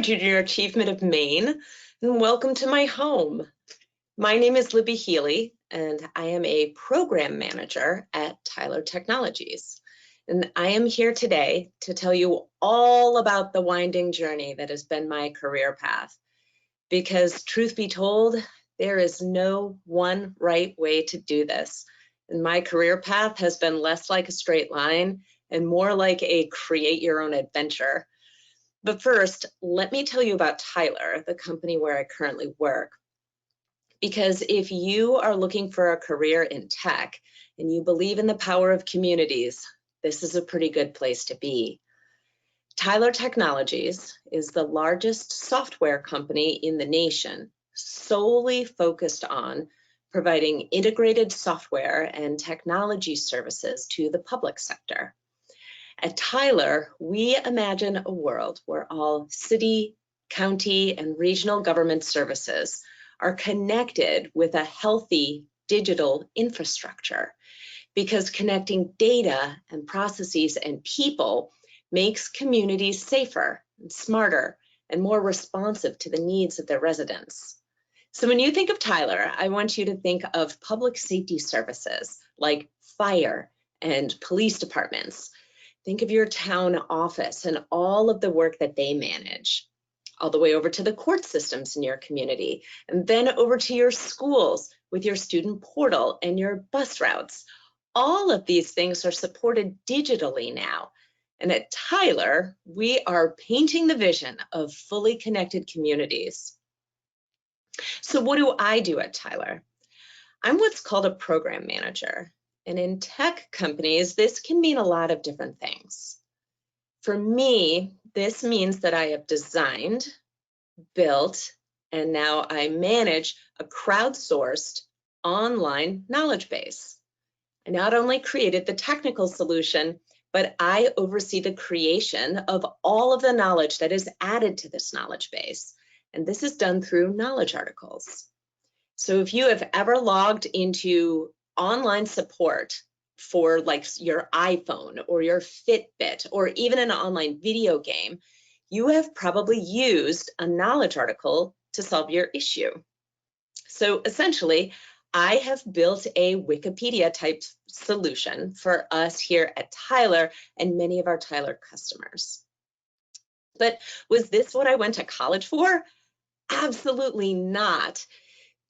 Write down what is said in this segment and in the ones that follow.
Junior Achievement of Maine, and welcome to my home. My name is Libby Healy, and I am a Program Manager at Tyler Technologies. And I am here today to tell you all about the winding journey that has been my career path. Because truth be told, there is no one right way to do this. And my career path has been less like a straight line and more like a create your own adventure. But first, let me tell you about Tyler, the company where I currently work. Because if you are looking for a career in tech and you believe in the power of communities, this is a pretty good place to be. Tyler Technologies is the largest software company in the nation, solely focused on providing integrated software and technology services to the public sector. At Tyler, we imagine a world where all city, county, and regional government services are connected with a healthy digital infrastructure, because connecting data and processes and people makes communities safer and smarter and more responsive to the needs of their residents. So when you think of Tyler, I want you to think of public safety services like fire and police departments. Think of your town office and all of the work that they manage, all the way over to the court systems in your community, and then over to your schools with your student portal and your bus routes. All of these things are supported digitally now. And at Tyler, we are painting the vision of fully connected communities. So what do I do at Tyler? I'm what's called a program manager. And in tech companies, this can mean a lot of different things. For me, this means that I have designed, built, and now I manage a crowdsourced online knowledge base. I not only created the technical solution, but I oversee the creation of all of the knowledge that is added to this knowledge base. And this is done through knowledge articles. So if you have ever logged into online support for like your iPhone or your Fitbit or even an online video game, you have probably used a knowledge article to solve your issue. So essentially, I have built a Wikipedia type solution for us here at Tyler and many of our Tyler customers. But was this what I went to college for? Absolutely not.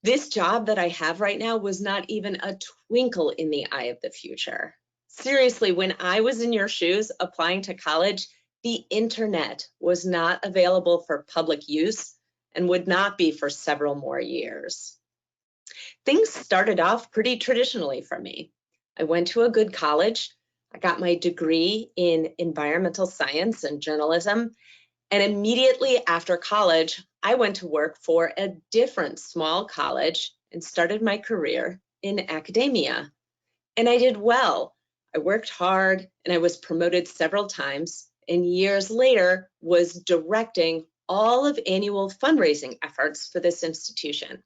This job that I have right now was not even a twinkle in the eye of the future. Seriously, when I was in your shoes applying to college, the internet was not available for public use and would not be for several more years. Things started off pretty traditionally for me. I went to a good college. I got my degree in environmental science and journalism. And immediately after college, I went to work for a different small college and started my career in academia. And I did well. I worked hard and I was promoted several times, and years later was directing all of annual fundraising efforts for this institution.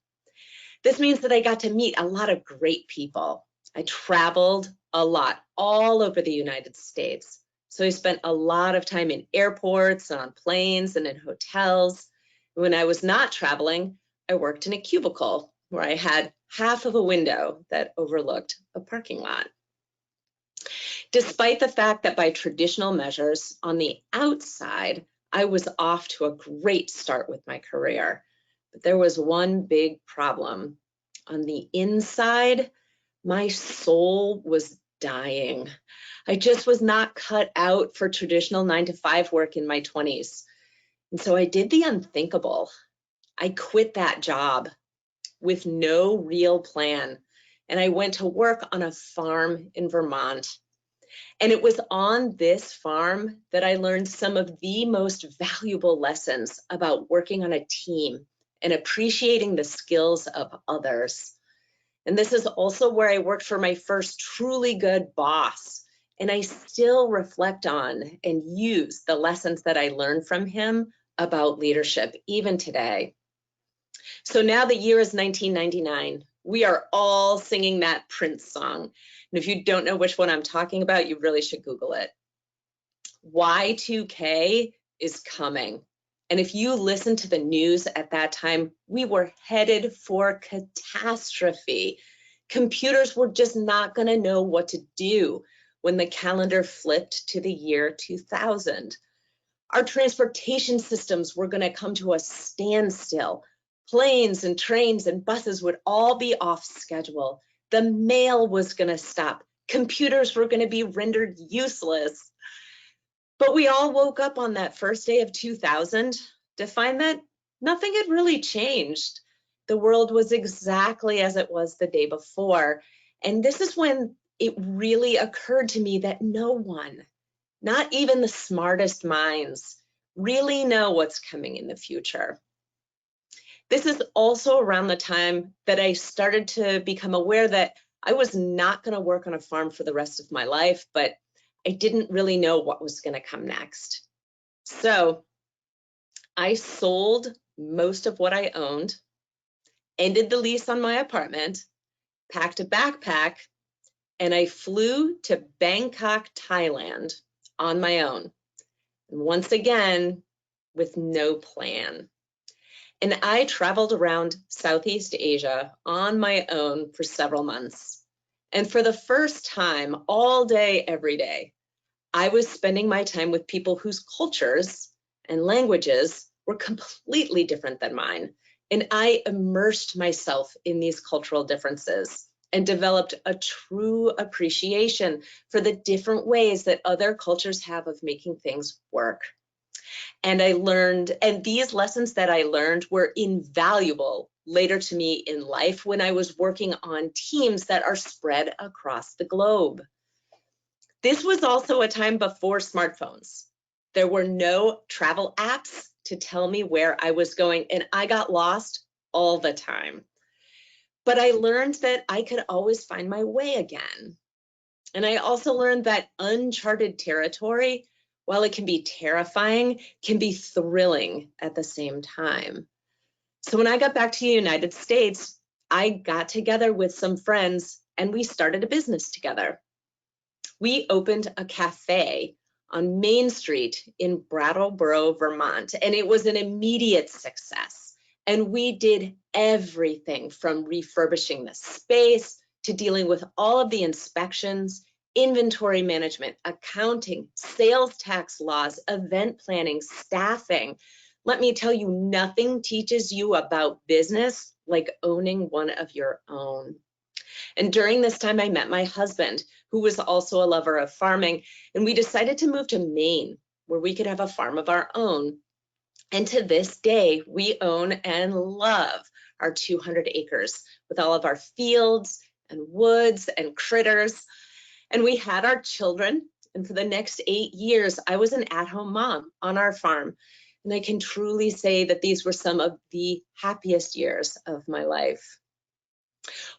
This means that I got to meet a lot of great people. I traveled a lot all over the United States. So I spent a lot of time in airports, on planes, and in hotels. When I was not traveling, I worked in a cubicle where I had half of a window that overlooked a parking lot. Despite the fact that by traditional measures on the outside, I was off to a great start with my career. But there was one big problem. On the inside, my soul was dying. I just was not cut out for traditional 9-to-5 work in my 20s. And so I did the unthinkable. I quit that job with no real plan. And I went to work on a farm in Vermont. And it was on this farm that I learned some of the most valuable lessons about working on a team and appreciating the skills of others. And this is also where I worked for my first truly good boss. And I still reflect on and use the lessons that I learned from him about leadership, even today. So now the year is 1999. We are all singing that Prince song. And if you don't know which one I'm talking about, you really should Google it. Y2K is coming. And if you listen to the news at that time, we were headed for catastrophe. Computers were just not going to know what to do when the calendar flipped to the year 2000. Our transportation systems were going to come to a standstill. Planes and trains and buses would all be off schedule. The mail was going to stop. Computers were going to be rendered useless. But we all woke up on that first day of 2000 to find that nothing had really changed. The world was exactly as it was the day before. And this is when it really occurred to me that no one, not even the smartest minds, really know what's coming in the future. This is also around the time that I started to become aware that I was not going to work on a farm for the rest of my life, but I didn't really know what was going to come next. So I sold most of what I owned, ended the lease on my apartment, packed a backpack, and I flew to Bangkok, Thailand on my own. And once again, with no plan. And I traveled around Southeast Asia on my own for several months. And for the first time, all day, every day, I was spending my time with people whose cultures and languages were completely different than mine. And I immersed myself in these cultural differences and developed a true appreciation for the different ways that other cultures have of making things work. And I learned, and these lessons that I learned were invaluable later to me in life when I was working on teams that are spread across the globe. This was also a time before smartphones. There were no travel apps to tell me where I was going, and I got lost all the time. But I learned that I could always find my way again. And I also learned that uncharted territory, while it can be terrifying, can be thrilling at the same time. So when I got back to the United States, I got together with some friends and we started a business together. We opened a cafe on Main Street in Brattleboro, Vermont, and it was an immediate success. And we did everything from refurbishing the space to dealing with all of the inspections, inventory management, accounting, sales tax laws, event planning, staffing. Let me tell you, nothing teaches you about business like owning one of your own. And during this time, I met my husband, who was also a lover of farming, and we decided to move to Maine, where we could have a farm of our own. And to this day, we own and love our 200 acres with all of our fields and woods and critters. And we had our children, and for the next 8 years, I was an at-home mom on our farm. And I can truly say that these were some of the happiest years of my life.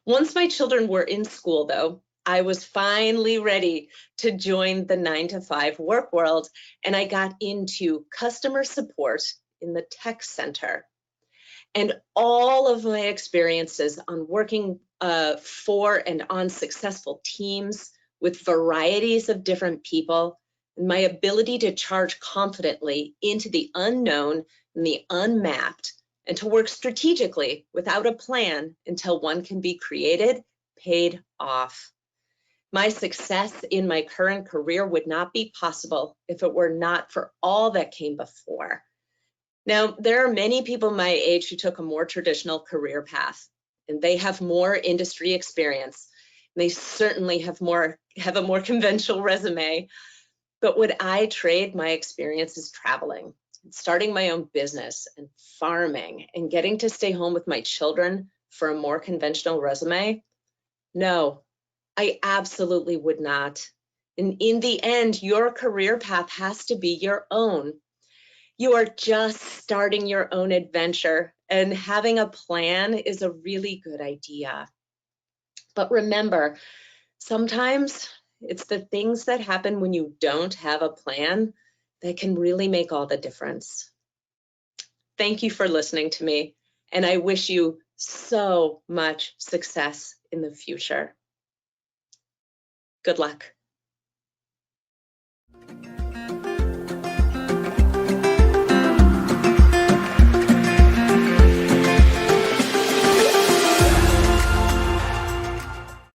Once my children were in school, though, I was finally ready to join the 9-to-5 work world, and I got into customer support in the tech center. And all of my experiences on working for and on successful teams with varieties of different people, and my ability to charge confidently into the unknown and the unmapped, and to work strategically without a plan until one can be created, paid off. My success in my current career would not be possible if it were not for all that came before. Now, there are many people my age who took a more traditional career path, and they have more industry experience. They certainly have a more conventional resume. But would I trade my experiences traveling, starting my own business and farming and getting to stay home with my children for a more conventional resume? No, I absolutely would not. And in the end, your career path has to be your own. You are just starting your own adventure, and having a plan is a really good idea. But remember, sometimes it's the things that happen when you don't have a plan that can really make all the difference. Thank you for listening to me, and I wish you so much success in the future. Good luck.